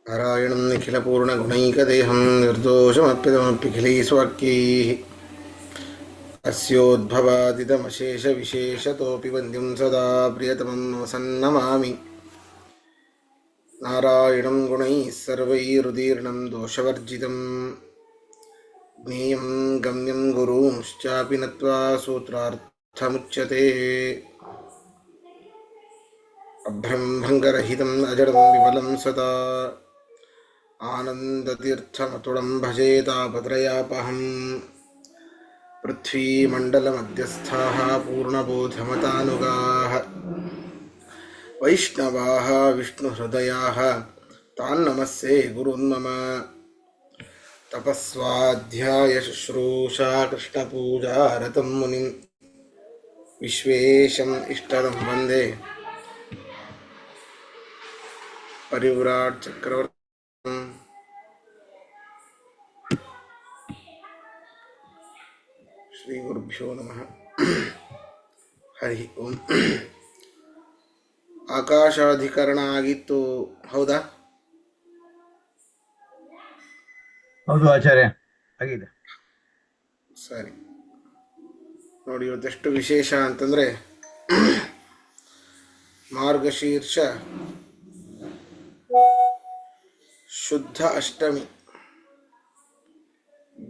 नारायणं निखिलपूर्णगुणैकदेहं निर्दोषमप्यतमप्यखिलैस्वाक्यैः अस्योद्भवादिदमशेषविशेषतोऽपि वन्द्यं सदा प्रियतमं वसन्नमामि। नारायणं गुणैः सर्वैरुदीर्णं दोषवर्जितं ज्ञेयं गम्यं गुरूंश्चापि नत्वा सूत्रार्थमुच्यते। अभ्रंभङ्गरहितम् अजडं विमलं सदा आनन्दतीर्थमतुलं भजे तापत्रयापहम्। पृथ्वीमण्डलमध्यस्थाः पूर्णबोधमतानुगाः वैष्णवाः विष्णुहृदयाः तान् नमस्ये गुरून् मम। तपस्वाध्यायशुश्रूषा कृष्णपूजा रतं मुनिं विश्वेशम् इष्टदं वन्दे परिव्राट् चक्रवर्तिम्। ಶ್ರೀ ಗುರುಭ್ಯೋ ನಮಃ. ಹರಿ ಓಂ. ಆಕಾಶಾಧಿಕರಣ ಆಗಿತ್ತು, ಹೌದಾ? ಹೌದು ಆಚಾರ್ಯ, ಆಗಿದೆ. ಸರಿ ನೋಡಿ, ಇವತ್ತೆಷ್ಟು ವಿಶೇಷ ಅಂತಂದರೆ ಮಾರ್ಗಶೀರ್ಷ ಶುದ್ಧ ಅಷ್ಟಮಿ.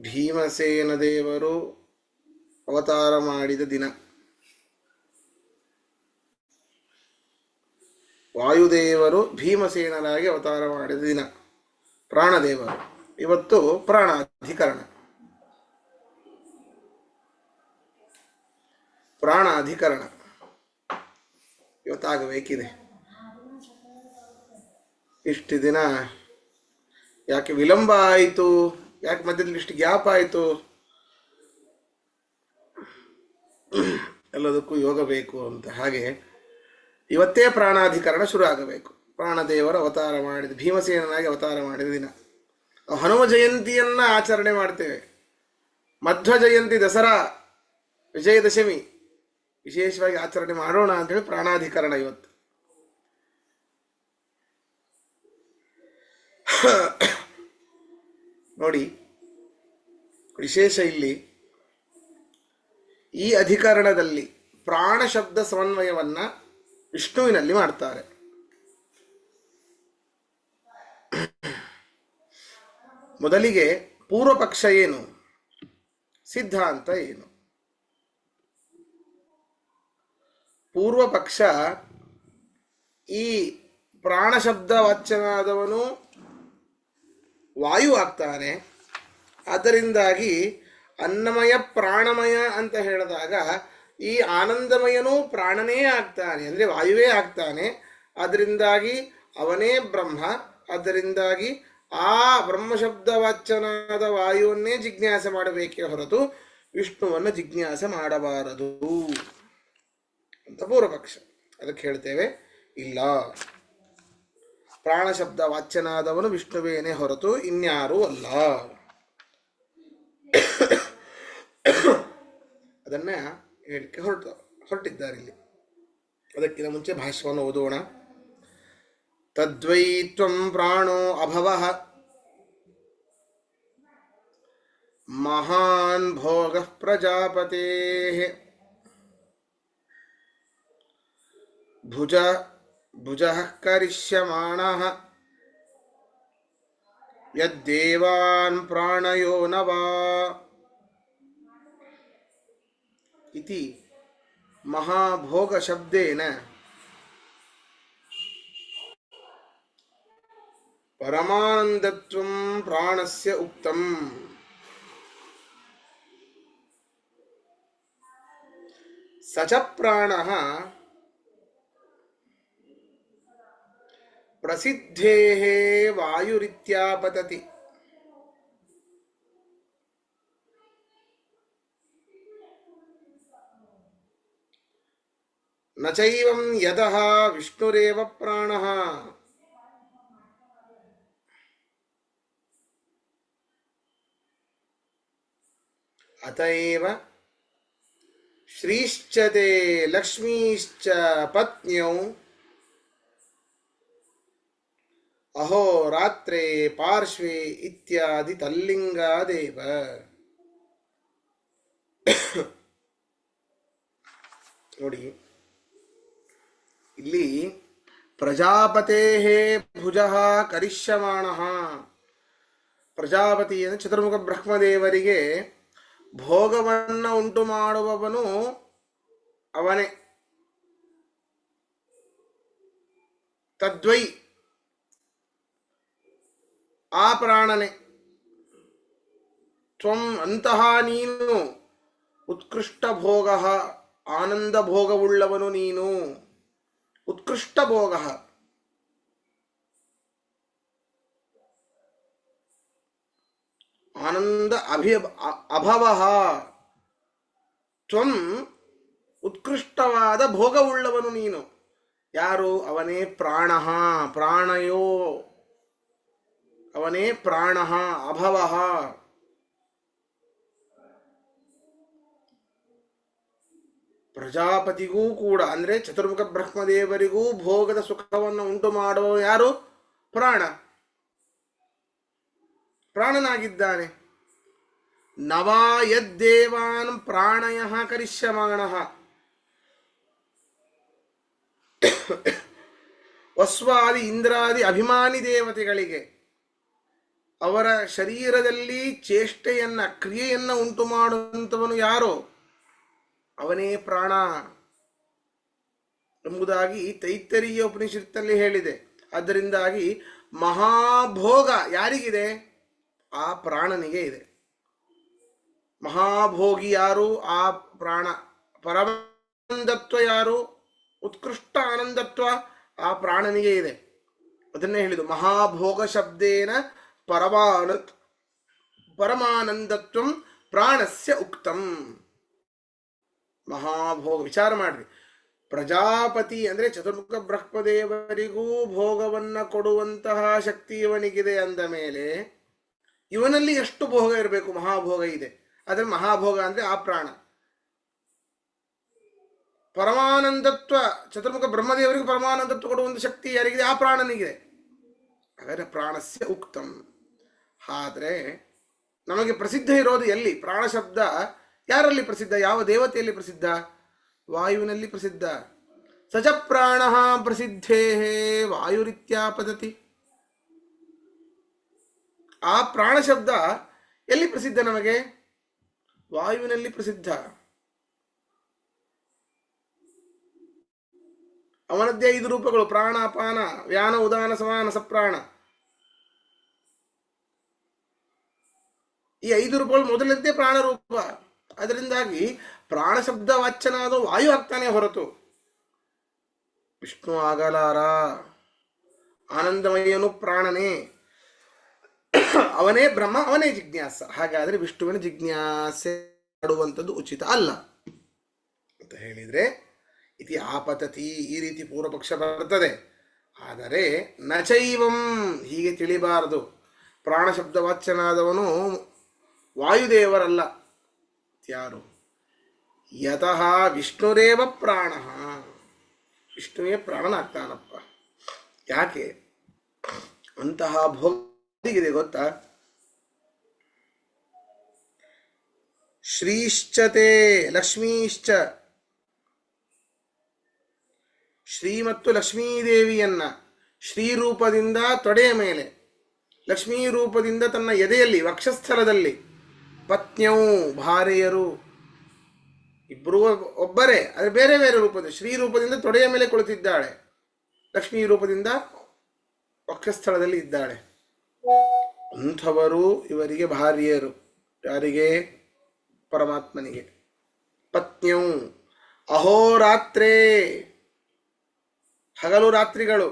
ಭೀಮಸೇನ ದೇವರು ಅವತಾರ ಮಾಡಿದ ದಿನ. ವಾಯುದೇವರು ಭೀಮಸೇನರಾಗಿ ಅವತಾರ ಮಾಡಿದ ದಿನ. ಪ್ರಾಣದೇವರು. ಇವತ್ತು ಪ್ರಾಣಾಧಿಕರಣ. ಪ್ರಾಣಾಧಿಕರಣ ಇವತ್ತಾಗಬೇಕಿದೆ. ಇಷ್ಟು ದಿನ ಯಾಕೆ ವಿಳಂಬ ಆಯಿತು? ಯಾಕೆ ಮಧ್ಯದಲ್ಲಿ ಇಷ್ಟು ಗ್ಯಾಪ್ ಆಯಿತು? ಎಲ್ಲದಕ್ಕೂ ಯೋಗ ಬೇಕು ಅಂತ. ಹಾಗೆ ಇವತ್ತೇ ಪ್ರಾಣಾಧಿಕರಣ ಶುರು ಆಗಬೇಕು. ಪ್ರಾಣದೇವರು ಅವತಾರ ಮಾಡಿದ, ಭೀಮಸೇನಾಗಿ ಅವತಾರ ಮಾಡಿದ ದಿನ. ಹನುಮ ಜಯಂತಿಯನ್ನ ಆಚರಣೆ ಮಾಡ್ತೇವೆ. ಮಧ್ವ ಜಯಂತಿ, ದಸರಾ, ವಿಜಯದಶಮಿ ವಿಶೇಷವಾಗಿ ಆಚರಣೆ ಮಾಡೋಣ ಅಂತೇಳಿ ಪ್ರಾಣಾಧಿಕರಣ ಇವತ್ತು. ನೋಡಿ, ವಿಶೇಷ ಇಲ್ಲಿ ಈ ಅಧಿಕರಣದಲ್ಲಿ ಪ್ರಾಣ ಶಬ್ದ ಸಮನ್ವಯವನ್ನ ವಿಷ್ಣುವಿನಲ್ಲಿ ಮಾಡ್ತಾರೆ. ಮೊದಲಿಗೆ ಪೂರ್ವ ಪಕ್ಷ ಏನು, ಸಿದ್ಧಾಂತ ಏನು? ಪೂರ್ವ ಪಕ್ಷ, ಈ ಪ್ರಾಣ ಶಬ್ದ ವಾಚ್ಯನಾದವನು ವಾಯು ಆಗ್ತಾನೆ. ಅದರಿಂದಾಗಿ ಅನ್ನಮಯ ಪ್ರಾಣಮಯ ಅಂತ ಹೇಳಿದಾಗ ಈ ಆನಂದಮಯನೂ ಪ್ರಾಣನೇ ಆಗ್ತಾನೆ, ಅಂದರೆ ವಾಯುವೇ ಆಗ್ತಾನೆ. ಅದರಿಂದಾಗಿ ಅವನೇ ಬ್ರಹ್ಮ. ಅದರಿಂದಾಗಿ ಆ ಬ್ರಹ್ಮಶಬ್ದವಾಚ್ಯನಾದ ವಾಯುವನ್ನೇ ಜಿಜ್ಞಾಸೆ ಮಾಡಬೇಕೇ ಹೊರತು ವಿಷ್ಣುವನ್ನು ಜಿಜ್ಞಾಸೆ ಮಾಡಬಾರದು ಅಂತ ಪೂರ್ವಪಕ್ಷ. ಅದಕ್ಕೆ ಹೇಳ್ತೇವೆ, ಇಲ್ಲ, ಪ್ರಾಣಶಬ್ದ ವಾಚ್ಯನಾದವನು ವಿಷ್ಣುವೇನೇ ಹೊರತು ಇನ್ಯಾರೂ ಅಲ್ಲ. ಅದನ್ನ ಹೇಳಿಕೆ ಹೊರಟಿದ್ದಾರೆ ಇಲ್ಲಿ. ಅದಕ್ಕಿಂತ ಮುಂಚೆ ಭಾಷ್ಯವನ್ನು ಓದೋಣ. ತದ್ವೈ ತ್ವಂ ಪ್ರಾಣೋ ಅಭವಃ ಮಹಾನ್ ಭೋಗಃ ಪ್ರಜಾಪತೇಃ ಭುಜಃ ಕರಿಷ್ಯಮಾಣಃ ಯದ್ದೇವಾನ್ ಪ್ರಾಣಯೋ ನವಾ ಇತಿ ಮಹಾಭೋಗ ಶಬ್ದೇನ ಪರಮಾನಂದತ್ವಂ ಪ್ರಾಣಸ್ಯ ಉಕ್ತಂ. ಸ ಚ ಪ್ರಾಣಃ ಪ್ರಸಿದ್ಧೇಃ ವಾಯುರಿತ್ಯಾಪತತಿ. ನ ಚೈವಂ ಯದಃ ವಿಷ್ಣುರೇವ ಪ್ರಾಣಃ. ಅತಏವ ಶ್ರೀಶ್ಚ ತೇ ಲಕ್ಷ್ಮೀಶ್ಚ ಪತ್ನ್ಯೌ ಅಹೋ ರಾತ್ರೆ ಪಾರ್ಶ್ವೆ ಇತ್ಯಾದಿ ತಲ್ಲಿಂಗಾದೇವ. ನೋಡಿ ಇಲ್ಲಿ ಪ್ರಜಾಪತೇ ಭುಜ ಕರಿಷ್ಯಮಾಣ. ಪ್ರಜಾಪತಿ ಅಂದರೆ ಚತುರ್ಮುಖ ಬ್ರಹ್ಮದೇವರಿಗೆ ಭೋಗವನ್ನು ಉಂಟು ಮಾಡುವವನು ಅವನೇ. ತದ್ವೈ ಆ ಪ್ರಾಣನೆ. ತ್ವಂ ಅಂತಹ ನೀನು ಉತ್ಕೃಷ್ಟ ಭೋಗ ಆನಂದ ಭೋಗವುಳ್ಳವನು ನೀನು. ಉತ್ಕೃಷ್ಟ ಭೋಗ ಆನಂದ ಅಭವ. ತ್ವಂ ಉತ್ಕೃಷ್ಟವಾದ ಭೋಗವುಳ್ಳವನು ನೀನು. ಯಾರು? ಅವನೇ ಪ್ರಾಣ. ಪ್ರಾಣಯೋ ಅವನೇ ಪ್ರಾಣ. ಅಭವ ಪ್ರಜಾಪತಿಗೂ ಕೂಡ ಅಂದರೆ ಚತುರ್ಮುಖ ಬ್ರಹ್ಮದೇವರಿಗೂ ಭೋಗದ ಸುಖವನ್ನು ಉಂಟು ಮಾಡುವ ಯಾರು? ಪ್ರಾಣ. ಪ್ರಾಣನಾಗಿದ್ದಾನೆ. ನವಾ ಯದ್ದೇವಾನ್ ಪ್ರಾಣಯ ಕರಿಷ್ಯಮಾಣ. ವಸ್ವಾದಿ ಇಂದ್ರಾದಿ ಅಭಿಮಾನಿ ದೇವತೆಗಳಿಗೆ ಅವರ ಶರೀರದಲ್ಲಿ ಚೇಷ್ಟೆಯನ್ನ ಕ್ರಿಯೆಯನ್ನ ಉಂಟು ಮಾಡುವಂಥವನು ಯಾರೋ ಅವನೇ ಪ್ರಾಣ ಎಂಬುದಾಗಿ ತೈತ್ತರೀಯ ಉಪನಿಷತ್ತಲ್ಲಿ ಹೇಳಿದೆ. ಅದರಿಂದಾಗಿ ಮಹಾಭೋಗ ಯಾರಿಗಿದೆ? ಆ ಪ್ರಾಣನಿಗೆ ಇದೆ. ಮಹಾಭೋಗಿ ಯಾರು? ಆ ಪ್ರಾಣ. ಪರಮಾನಂದತ್ವ ಯಾರು? ಉತ್ಕೃಷ್ಟ ಆನಂದತ್ವ ಆ ಪ್ರಾಣನಿಗೆ ಇದೆ. ಅದನ್ನೇ ಹೇಳಿದು ಮಹಾಭೋಗ ಶಬ್ದೇನ ಪರಮಾನಂದತ್ವಂ ಪ್ರಾಣಸ್ಯ ಉಕ್ತಂ. ಮಹಾಭೋಗ ವಿಚಾರ ಮಾಡ್ರಿ. ಪ್ರಜಾಪತಿ ಅಂದರೆ ಚತುರ್ಮುಖ ಬ್ರಹ್ಮದೇವರಿಗೂ ಭೋಗವನ್ನು ಕೊಡುವಂತಹ ಶಕ್ತಿ ಇವನಿಗಿದೆ ಅಂದ ಮೇಲೆ ಇವನಲ್ಲಿ ಎಷ್ಟು ಭೋಗ ಇರಬೇಕು? ಮಹಾಭೋಗ ಇದೆ. ಆದರೆ ಮಹಾಭೋಗ ಅಂದರೆ ಆ ಪ್ರಾಣ. ಪರಮಾನಂದತ್ವ ಚತುರ್ಮುಖ ಬ್ರಹ್ಮದೇವರಿಗೂ ಪರಮಾನಂದತ್ವ ಕೊಡುವಂಥ ಶಕ್ತಿ ಯಾರಿಗಿದೆ? ಆ ಪ್ರಾಣನಿಗಿದೆ. ಹಾಗಾದರೆ ಪ್ರಾಣಸ್ಯ ಉಕ್ತಂ. ಆದರೆ ನಮಗೆ ಪ್ರಸಿದ್ಧ ಇರೋದು ಎಲ್ಲಿ? ಪ್ರಾಣ ಶಬ್ದ ಯಾರಲ್ಲಿ ಪ್ರಸಿದ್ಧ? ಯಾವ ದೇವತೆಯಲ್ಲಿ ಪ್ರಸಿದ್ಧ? ವಾಯುವಿನಲ್ಲಿ ಪ್ರಸಿದ್ಧ. ಸಚ ಪ್ರಾಣ ಪ್ರಸಿದ್ಧೇ ವಾಯುರಿತ್ಯಾಪದತಿ. ಆ ಪ್ರಾಣ ಶಬ್ದ ಎಲ್ಲಿ ಪ್ರಸಿದ್ಧ? ನಮಗೆ ವಾಯುವಿನಲ್ಲಿ ಪ್ರಸಿದ್ಧ. ಅವನದ್ದೇ 5 ರೂಪಗಳು: ಪ್ರಾಣ, ಅಪಾನ, ವ್ಯಾನ, ಉದಾನ, ಸಮಾನ, ಸಪ್ರಾಣ. ಈ 5 ರೂಪಗಳು ಮೊದಲದ್ದೇ ಪ್ರಾಣ ರೂಪ. ಅದರಿಂದಾಗಿ ಪ್ರಾಣ ಶಬ್ದ ವಾಚ್ಯನಾದ ವಾಯು ಆಗ್ತಾನೆ ಹೊರತು ವಿಷ್ಣು ಆಗಲಾರ. ಆನಂದಮಯನು ಪ್ರಾಣನೇ. ಅವನೇ ಬ್ರಹ್ಮ, ಅವನೇ ಜಿಜ್ಞಾಸ. ಹಾಗಾದರೆ ವಿಷ್ಣುವಿನ ಜಿಜ್ಞಾಸೆ ಮಾಡುವಂಥದ್ದು ಉಚಿತ ಅಲ್ಲ ಅಂತ ಹೇಳಿದರೆ ಇತಿ ಆಪತತಿ. ಈ ರೀತಿ ಪೂರ್ವಪಕ್ಷ ಬರ್ತದೆ. ಆದರೆ ನಚೈವಂ, ಹೀಗೆ ತಿಳಿಬಾರದು. ಪ್ರಾಣ ಶಬ್ದ ವಾಚ್ಯನಾದವನು ವಾಯುದೇವರಲ್ಲ. ಯಾರು? ಯತಃ ವಿಷ್ಣುರೇವ ಪ್ರಾಣ. ವಿಷ್ಣುವೇ ಪ್ರಾಣನಾಗ್ತಾನಪ್ಪ. ಯಾಕೆ ಅಂತಹ ಭೋಗಿಗಿದೆ ಗೊತ್ತಾ? ಶ್ರೀಶ್ಚತೆ ಲಕ್ಷ್ಮೀಶ್ಚ. ಶ್ರೀ ಮತ್ತು ಲಕ್ಷ್ಮೀದೇವಿಯನ್ನ ಶ್ರೀರೂಪದಿಂದ ತೊಡೆಯ ಮೇಲೆ, ಲಕ್ಷ್ಮೀ ರೂಪದಿಂದ ತನ್ನ ಎದೆಯಲ್ಲಿ ವಕ್ಷಸ್ಥಲದಲ್ಲಿ, ಪತ್ನ್ಯವು ಭಾರ್ಯರು ಇಬ್ಬರೂ ಒಬ್ಬರೇ, ಆದರೆ ಬೇರೆ ಬೇರೆ ರೂಪದ. ಶ್ರೀ ರೂಪದಿಂದ ತೊಡೆಯ ಮೇಲೆ ಕುಳಿತಿದ್ದಾಳೆ, ಲಕ್ಷ್ಮೀ ರೂಪದಿಂದ ವಕ್ಷಸ್ಥಳದಲ್ಲಿ ಇದ್ದಾಳೆ. ಅಂಥವರು ಇವರಿಗೆ ಭಾರ್ಯರು. ಯಾರಿಗೆ? ಪರಮಾತ್ಮನಿಗೆ. ಪತ್ನ್ಯವು ಅಹೋರಾತ್ರೇ, ಹಗಲು ರಾತ್ರಿಗಳು.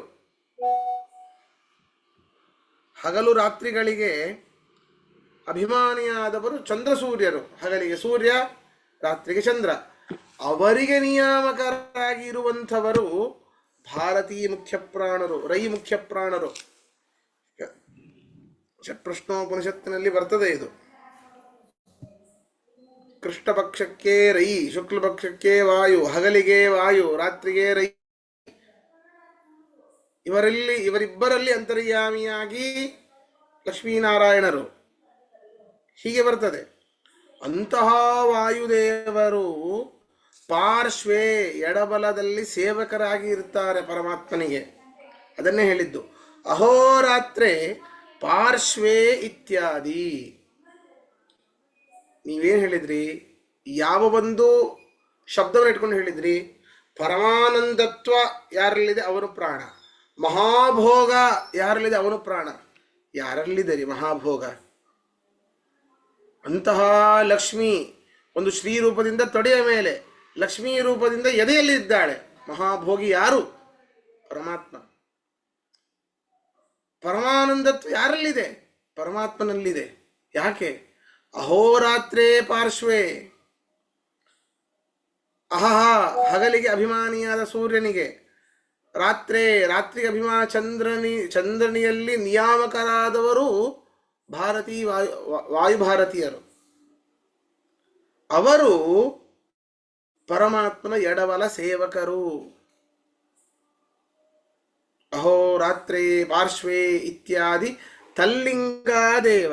ಹಗಲು ರಾತ್ರಿಗಳಿಗೆ ಅಭಿಮಾನಿಯಾದವರು ಚಂದ್ರ ಸೂರ್ಯರು. ಹಗಲಿಗೆ ಸೂರ್ಯ, ರಾತ್ರಿಗೆ ಚಂದ್ರ. ಅವರಿಗೆ ನಿಯಾಮಕರಾಗಿ ಇರುವಂಥವರು ಭಾರತೀ ಮುಖ್ಯ ಪ್ರಾಣರು, ರೈ ಮುಖ್ಯ ಪ್ರಾಣರು. ಷಟ್ಪ್ರಶ್ನೋಪನಿಷತ್ತಿನಲ್ಲಿ ಬರ್ತದೆ ಇದು. ಕೃಷ್ಣ ಪಕ್ಷಕ್ಕೆ ರೈ, ಶುಕ್ಲ ಪಕ್ಷಕ್ಕೆ ವಾಯು, ಹಗಲಿಗೆ ವಾಯು, ರಾತ್ರಿಗೆ ರೈ. ಇವರಿಬ್ಬರಲ್ಲಿ ಅಂತರ್ಯಾಮಿಯಾಗಿ ಲಕ್ಷ್ಮೀನಾರಾಯಣರು. ಹೀಗೆ ಬರ್ತದೆ. ಅಂತಹ ವಾಯುದೇವರು ಪಾರ್ಶ್ವೇ ಎಡಬಲದಲ್ಲಿ ಸೇವಕರಾಗಿ ಇರ್ತಾರೆ ಪರಮಾತ್ಮನಿಗೆ. ಅದನ್ನೇ ಹೇಳಿದ್ದು ಅಹೋರಾತ್ರೆ ಪಾರ್ಶ್ವೇ ಇತ್ಯಾದಿ. ನೀವೇನು ಹೇಳಿದ್ರಿ? ಯಾವ ಒಂದು ಶಬ್ದವನ್ನು ಇಟ್ಕೊಂಡು ಹೇಳಿದ್ರಿ? ಪರಮಾನಂದತ್ವ ಯಾರಲ್ಲಿದೆ ಅವನು ಪ್ರಾಣ, ಮಹಾಭೋಗ ಯಾರಲ್ಲಿದೆ ಅವನು ಪ್ರಾಣ. ಯಾರಲ್ಲಿದೆ ರೀ ಮಹಾಭೋಗ? ಅಂತಹ ಲಕ್ಷ್ಮಿ ಒಂದು ಶ್ರೀ ರೂಪದಿಂದ ತೊಡೆಯ ಮೇಲೆ, ಲಕ್ಷ್ಮೀ ರೂಪದಿಂದ ಎದೆಯಲ್ಲಿ ಇದ್ದಾಳೆ. ಮಹಾಭೋಗಿ ಯಾರು? ಪರಮಾತ್ಮ. ಪರಮಾನಂದತ್ವ ಯಾರಲ್ಲಿದೆ? ಪರಮಾತ್ಮನಲ್ಲಿದೆ. ಯಾಕೆ? ಅಹೋರಾತ್ರೇ ಪಾರ್ಶ್ವೇ. ಅಹಹ ಹಗಲಿಗೆ ಅಭಿಮಾನಿಯಾದ ಸೂರ್ಯನಿಗೆ, ರಾತ್ರಿಗೆ ಅಭಿಮಾನ ಚಂದ್ರನಿಯಲ್ಲಿ ನಿಯಾಮಕರಾದವರು ವಾಯುಭಾರತೀಯರು. ಅವರು ಪರಮಾತ್ಮನ ಎಡಬಲ ಸೇವಕರು. ಅಹೋರಾತ್ರೇ ಪಾರ್ಶ್ವೇ ಇತ್ಯಾದಿ ತಲ್ಲಿಂಗಾದೇವ.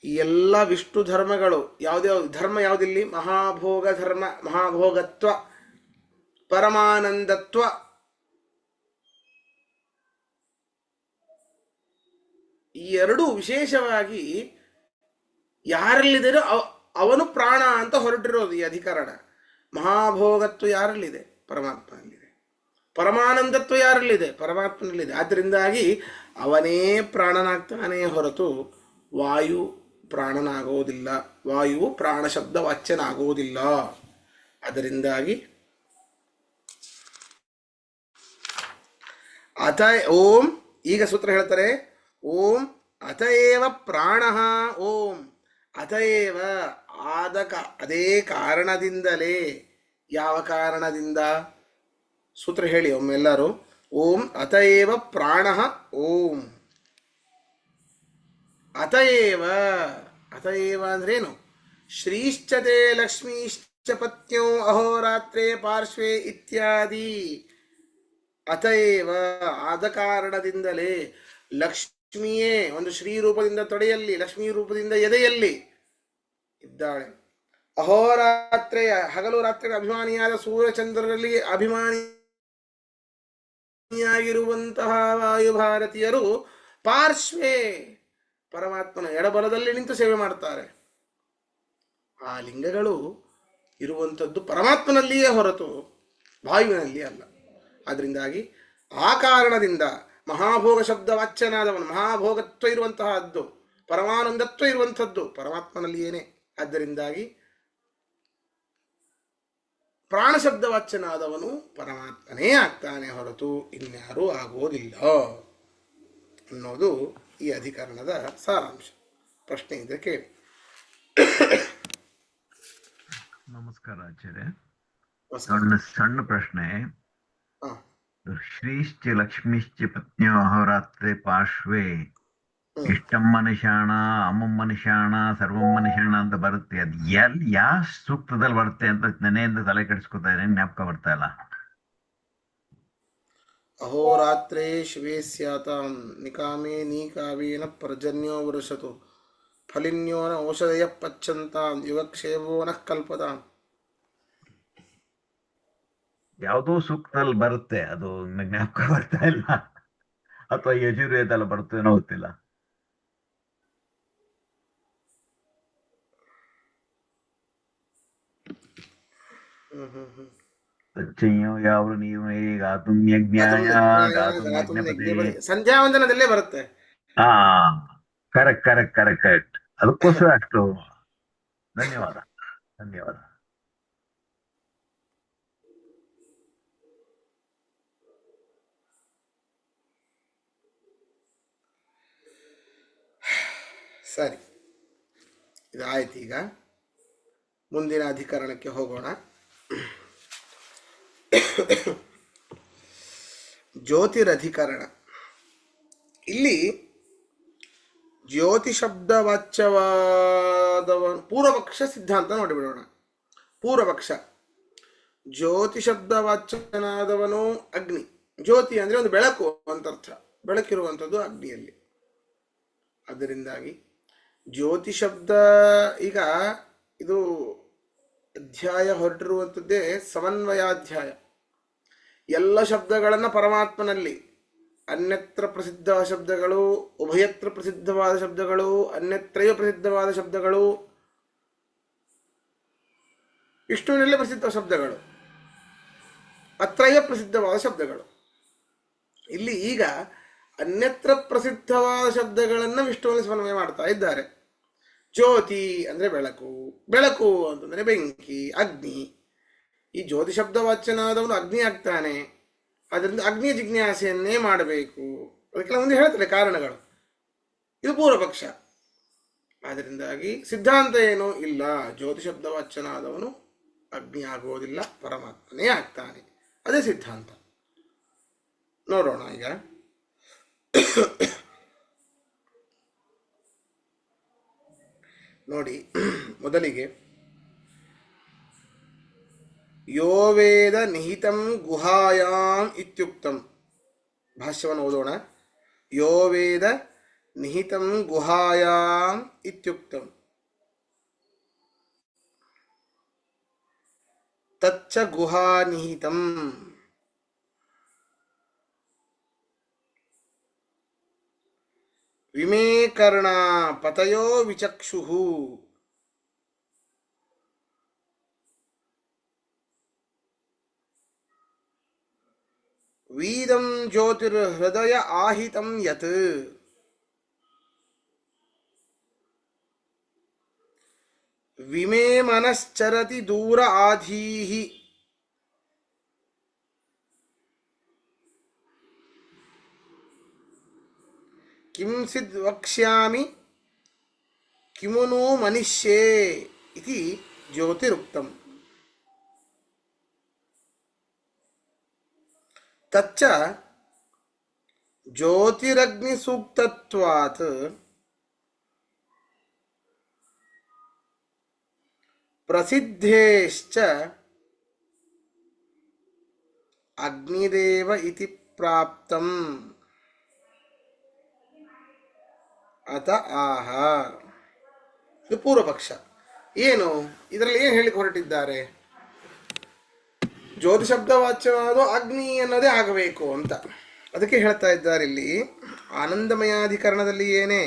ಈ ಎಲ್ಲ ವಿಷ್ಣು ಧರ್ಮಗಳು ಯಾವ್ದ್ಯಾವ್ದು ಧರ್ಮ ಯಾವುದಿಲ್ಲಿ? ಮಹಾಭೋಗ ಧರ್ಮ, ಮಹಾಭೋಗತ್ವ, ಪರಮಾನಂದತ್ವ. ಈ ಎರಡೂ ವಿಶೇಷವಾಗಿ ಯಾರಲ್ಲಿದೆ ಅವನು ಪ್ರಾಣ ಅಂತ ಹೊರಟಿರೋದು ಈ ಅಧಿಕರಣ. ಮಹಾಭೋಗತ್ವ ಯಾರಲ್ಲಿದೆ? ಪರಮಾತ್ಮನಲ್ಲಿದೆ. ಪರಮಾನಂದತ್ವ ಯಾರಲ್ಲಿದೆ? ಪರಮಾತ್ಮನಲ್ಲಿದೆ. ಆದ್ದರಿಂದಾಗಿ ಅವನೇ ಪ್ರಾಣನಾಗ್ತಾನೆ ಹೊರತು ವಾಯು ಪ್ರಾಣನಾಗೋದಿಲ್ಲ. ವಾಯುವು ಪ್ರಾಣ ಶಬ್ದ ವಾಚ್ಯನಾಗೋದಿಲ್ಲ. ಅದರಿಂದಾಗಿ ಅತ ಓಂ, ಈಗ ಸೂತ್ರ ಹೇಳ್ತಾರೆ, ಓಂ ಅತಏವ ಪ್ರಾಣ. ಓಂ ಅತಏವ ಅದೇ ಕಾರಣದಿಂದಲೇ. ಯಾವ ಕಾರಣದಿಂದ? ಸೂತ್ರ ಹೇಳಿ ಒಮ್ಮೆಲ್ಲರೂ. ಓಂ ಅತಏವ ಪ್ರಾಣ. ಓಂ ಅತಏವ. ಅತಏವ ಅಂದ್ರೇನು? ಶ್ರೀಶ್ಚತೆ ಲಕ್ಷ್ಮೀಶ್ಚ ಪತ್ನ್ಯೋ ಅಹೋರಾತ್ರೇ ಪಾರ್ಶ್ವೇ ಇತ್ಯಾದಿ. ಅತಏವ ಆದ ಕಾರಣದಿಂದಲೇ. ಲಕ್ಷ್ಮಿಯೇ ಒಂದು ಶ್ರೀ ರೂಪದಿಂದ ತೊಡೆಯಲ್ಲಿ, ಲಕ್ಷ್ಮೀ ರೂಪದಿಂದ ಎದೆಯಲ್ಲಿ ಇದ್ದಾಳೆ. ಅಹೋರಾತ್ರೆ ಹಗಲು ರಾತ್ರಿಗೆ ಅಭಿಮಾನಿಯಾದ ಸೂರ್ಯಚಂದ್ರರಲ್ಲಿ ಅಭಿಮಾನಿಯಾಗಿರುವಂತಹ ವಾಯುಭಾರತೀಯರು ಪಾರ್ಶ್ವೇ ಪರಮಾತ್ಮನ ಎಡಬಲದಲ್ಲಿ ನಿಂತು ಸೇವೆ ಮಾಡ್ತಾರೆ. ಆ ಲಿಂಗಗಳು ಇರುವಂಥದ್ದು ಪರಮಾತ್ಮನಲ್ಲಿಯೇ ಹೊರತು ವಾಯುವಿನಲ್ಲಿ ಅಲ್ಲ. ಆದ್ದರಿಂದಾಗಿ ಆ ಕಾರಣದಿಂದ ಮಹಾಭೋಗ ಶಬ್ದ ವಾಚ್ಯನಾದವನು, ಮಹಾಭೋಗತ್ವ ಇರುವಂತಹದ್ದು, ಪರಮಾನಂದತ್ವ ಇರುವಂಥದ್ದು ಪರಮಾತ್ಮನಲ್ಲಿಯೇನೆ. ಆದ್ದರಿಂದಾಗಿ ಪ್ರಾಣಶಬ್ದ ವಾಚ್ಯನಾದವನು ಪರಮಾತ್ಮನೇ ಆಗ್ತಾನೆ ಹೊರತು ಇನ್ಯಾರೂ ಆಗೋದಿಲ್ಲ ಅನ್ನೋದು ಈ ಅಧಿಕರಣದ ಸಾರಾಂಶ. ಪ್ರಶ್ನೆ ಇದ್ರೆ ಕೇಳಿ. ನಮಸ್ಕಾರ ಆಚಾರ್ಯ. ಸಣ್ಣ ಪ್ರಶ್ನೆ. ಶ್ರೀಶ್ಚ ಲಕ್ಷ್ಮೀಶ್ಚ ಪತ್ನ್ಯೋ ಅಹೋರಾತ್ರೆ ಪಾರ್ಶ್ವೇ ಇಷ್ಟಮ್ಮ ನಿಶಾಣ ಅಮ್ಮಮ್ಮ ನಿಶಾಣ ಸರ್ವಮ್ಮ ನಿಶಾಣ ಅಂತ ಬರುತ್ತೆ. ಅದು ಯಾವ ಸೂಕ್ತದಲ್ಲಿ ಬರುತ್ತೆ ಅಂತ ನೆನೆಯಿಂದ ತಲೆ ಕೆಡಿಸ್ಕೊತಾ ಇದ್ದೇನೆ, ಜ್ಞಾಪಕ ಬರ್ತಾ ಇಲ್ಲ. ಅಹೋರಾತ್ರೇ ಶಿವೇ ಸ್ಯಾತಾಂ ನಿಕಾಮೇ ನೀಕಾವೇನ ಪರ್ಜನ್ಯೋ ವೃಷತು ಫಲಿನ್ಯೋ ನ ಔಷಧಯ ಪಚ್ಚಂತಾಂ ಯುಗಕ್ಷೇಮೋ ನ ಕಲ್ಪತಾಂ. ಯಾವುದೋ ಸೂಕ್ತದಲ್ಲಿ ಬರುತ್ತೆ, ಅದು ಜ್ಞಾಪಕ ಬರ್ತಾ ಇಲ್ಲ. ಅಥವಾ ಯಜುರ್ವೇದದಲ್ಲಿ ಬರುತ್ತೆ ಏನೋ ಗೊತ್ತಿಲ್ಲ. ಯಾವ ನೀವು ಗಾತುಂ ಯಜ್ಞಾಯ ಗಾತುಂ ಯಜ್ಞಪತಿ ಸಂಧ್ಯಾ ವಂದನದಲ್ಲೇ ಬರುತ್ತೆ. ಹಾ, ಕರೆಕ್ಟ್. ಅದಕ್ಕೋಸ್ಕರ ಅಷ್ಟು. ಧನ್ಯವಾದ. ಸರಿ, ಇದಾಯ್ತು. ಈಗ ಮುಂದಿನ ಅಧಿಕರಣಕ್ಕೆ ಹೋಗೋಣ. ಜ್ಯೋತಿರಧಿಕರಣ. ಇಲ್ಲಿ ಜ್ಯೋತಿ ಶಬ್ದ ವಾಚ್ಯವಾದವನು ಪೂರ್ವಪಕ್ಷ ಸಿದ್ಧಾಂತ ನೋಡಿಬಿಡೋಣ. ಪೂರ್ವಪಕ್ಷ ಜ್ಯೋತಿ ಶಬ್ದ ವಾಚ್ಯನಾದವನು ಅಗ್ನಿ, ಜ್ಯೋತಿ ಅಂದರೆ ಒಂದು ಬೆಳಕು ಅಂತ ಅರ್ಥ. ಬೆಳಕಿರುವಂಥದ್ದು ಅಗ್ನಿಯಲ್ಲಿ. ಅದರಿಂದಾಗಿ ಜ್ಯೋತಿ ಶಬ್ದ, ಈಗ ಇದು ಅಧ್ಯಾಯ ಹೊರಟಿರುವಂಥದ್ದೇ ಸಮನ್ವಯಾಧ್ಯಾಯ. ಎಲ್ಲ ಶಬ್ದಗಳನ್ನು ಪರಮಾತ್ಮನಲ್ಲಿ, ಅನ್ಯತ್ರ ಪ್ರಸಿದ್ಧ ಶಬ್ದಗಳು, ಉಭಯತ್ರ ಪ್ರಸಿದ್ಧವಾದ ಶಬ್ದಗಳು, ಅನ್ಯತ್ರಯ ಪ್ರಸಿದ್ಧವಾದ ಶಬ್ದಗಳು, ವಿಷ್ಣುವಿನಲ್ಲೇ ಪ್ರಸಿದ್ಧ ಶಬ್ದಗಳು, ಅತ್ರಯ ಪ್ರಸಿದ್ಧವಾದ ಶಬ್ದಗಳು. ಇಲ್ಲಿ ಈಗ ಅನ್ಯತ್ರ ಪ್ರಸಿದ್ಧವಾದ ಶಬ್ದಗಳನ್ನು ವಿಷ್ಣುವಿನಲ್ಲಿ ಸಮನ್ವಯ ಮಾಡ್ತಾ ಇದ್ದಾರೆ. ಜ್ಯೋತಿ ಅಂದರೆ ಬೆಳಕು, ಬೆಳಕು ಅಂತಂದರೆ ಬೆಂಕಿ, ಅಗ್ನಿ. ಈ ಜ್ಯೋತಿ ಶಬ್ದ ವಾಚ್ಯನಾದವನು ಅಗ್ನಿ ಆಗ್ತಾನೆ. ಅದರಿಂದ ಅಗ್ನಿಯ ಜಿಜ್ಞಾಸೆಯನ್ನೇ ಮಾಡಬೇಕು. ಅದಕ್ಕೆಲ್ಲ ಮುಂದೆ ಹೇಳ್ತಾರೆ ಕಾರಣಗಳು. ಇದು ಪೂರ್ವ ಪಕ್ಷ. ಆದ್ದರಿಂದಾಗಿ ಸಿದ್ಧಾಂತ ಏನು ಇಲ್ಲ, ಜ್ಯೋತಿ ಶಬ್ದ ವಾಚ್ಯನಾದವನು ಅಗ್ನಿ ಆಗುವುದಿಲ್ಲ, ಪರಮಾತ್ಮನೇ ಆಗ್ತಾನೆ. ಅದೇ ಸಿದ್ಧಾಂತ. ನೋಡೋಣ ಈಗ. ನೋಡಿ, ಮೊದಲಿಗೆ ಯೋ ವೇದ ನಿಹಿತಂ ಗುಹಾಯಾಂ ಇತ್ಯುಕ್ತಂ. ಭಾಷ್ಯವನ್ನು ಓದೋಣ. ಯೋ ವೇದ ನಿಹಿತಂ ಗುಹಾಯಾಂ ಇತ್ಯುಕ್ತಂ ತಚ್ಚ ಗುಹಾ ನಿಹಿತಂ. ವಿಮೇ ಕರ್ಣ ಪತಯೋ ವಿಚಕ್ಷುಃ. ವೀದಂ ಜ್ಯೋತಿರ್ಹೃದಯ ಆಹಿತಂ ಯತ್. ವಿಮೇ ಮನಶ್ಚರತಿ ದೂರ ಆಧೀಹಿ. ಕಿಂ ಸಿದ್ ವಕ್ಷ್ಯಾಮಿ ಕಿಮುನು ಮನಿಷ್ಯೇ ಇತಿ ಜ್ಯೋತಿರುಕ್ತಂ. ತಚ್ಚ ಜ್ಯೋತಿರಗ್ನಿಸೂಕ್ತತ್ವಾತ್ ಪ್ರಸಿದ್ಧೇಶ್ಚ ಅಗ್ನಿರೇವ ಇತಿ ಪ್ರಾಪ್ತಂ. ಅತ ಆಹ. ಇದು ಪೂರ್ವ ಪಕ್ಷ. ಏನು ಇದರಲ್ಲಿ ಏನು ಹೇಳಿಕ್ಕೆ ಹೊರಟಿದ್ದಾರೆ? ಜ್ಯೋತಿ ಶಬ್ದವಾಚ್ಯವಾದ ಅಗ್ನಿ ಅನ್ನೋದೇ ಆಗಬೇಕು ಅಂತ. ಅದಕ್ಕೆ ಹೇಳ್ತಾ ಇದ್ದಾರೆ ಇಲ್ಲಿ ಆನಂದಮಯಾಧಿಕರಣದಲ್ಲಿ, ಏನೇ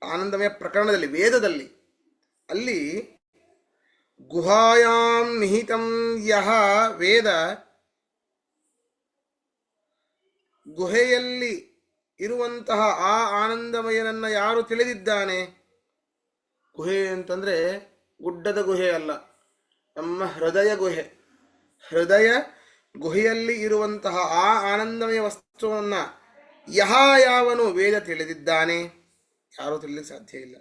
ಆನಂದಮಯ ಪ್ರಕರಣದಲ್ಲಿ, ವೇದದಲ್ಲಿ, ಅಲ್ಲಿ ಗುಹಾಯಾಂ ನಿಹಿತಂ ಯಹ ವೇದ, ಗುಹೆಯಲ್ಲಿ ಇರುವಂತಹ ಆ ಆನಂದಮಯನನ್ನ ಯಾರು ತಿಳಿದಿದ್ದಾನೆ. ಗುಹೆ ಅಂತಂದ್ರೆ ಗುಡ್ಡದ ಗುಹೆ ಅಲ್ಲ, ನಮ್ಮ ಹೃದಯ ಗುಹೆ. ಹೃದಯ ಗುಹೆಯಲ್ಲಿ ಇರುವಂತಹ ಆ ಆನಂದಮಯ ವಸ್ತುವನ್ನ ಯಾವನು ವೇದ ತಿಳಿದಿದ್ದಾನೆ, ಯಾರೂ ತಿಳಿಲಿಕ್ಕೆ ಸಾಧ್ಯ ಇಲ್ಲ.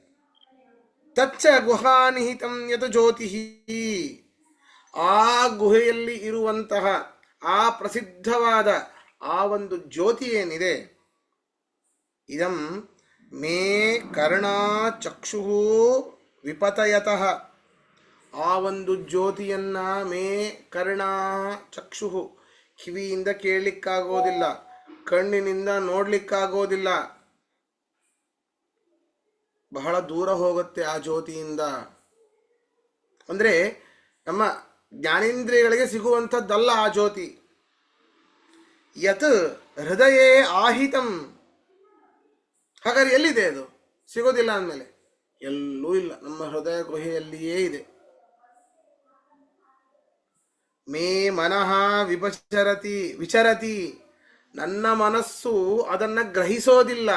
ತಚ್ಚ ಗುಹಾನಿಹಿತಂ ಯತ್ ಜ್ಯೋತಿ. ಆ ಗುಹೆಯಲ್ಲಿ ಇರುವಂತಹ ಆ ಪ್ರಸಿದ್ಧವಾದ ಆ ಒಂದು ಜ್ಯೋತಿ ಏನಿದೆ, ಇದಂ ಮೇ ಕರ್ಣ ಚಕ್ಷು ವಿಪತಯತಃ. ಆ ಒಂದು ಜ್ಯೋತಿಯನ್ನ ಮೇ ಕರ್ಣ ಚಕ್ಷು, ಕಿವಿಯಿಂದ ಕೇಳಲಿಕ್ಕಾಗೋದಿಲ್ಲ, ಕಣ್ಣಿನಿಂದ ನೋಡ್ಲಿಕ್ಕಾಗೋದಿಲ್ಲ, ಬಹಳ ದೂರ ಹೋಗುತ್ತೆ ಆ ಜ್ಯೋತಿಯಿಂದ. ಅಂದರೆ ನಮ್ಮ ಜ್ಞಾನೇಂದ್ರಿಯಗಳಿಗೆ ಸಿಗುವಂಥದ್ದಲ್ಲ ಆ ಜ್ಯೋತಿ. ಯತ್ ಹೃದಯೇ ಆಹಿತಂ. ಹಾಗಾದ್ರೆ ಎಲ್ಲಿದೆ ಅದು? ಸಿಗೋದಿಲ್ಲ ಅಂದಮೇಲೆ ಎಲ್ಲೂ ಇಲ್ಲ, ನಮ್ಮ ಹೃದಯ ಗುಹೆಯಲ್ಲಿಯೇ ಇದೆ. ಮೇ ಮನಃ ವಿಚರತಿ. ನನ್ನ ಮನಸ್ಸು ಅದನ್ನು ಗ್ರಹಿಸೋದಿಲ್ಲ.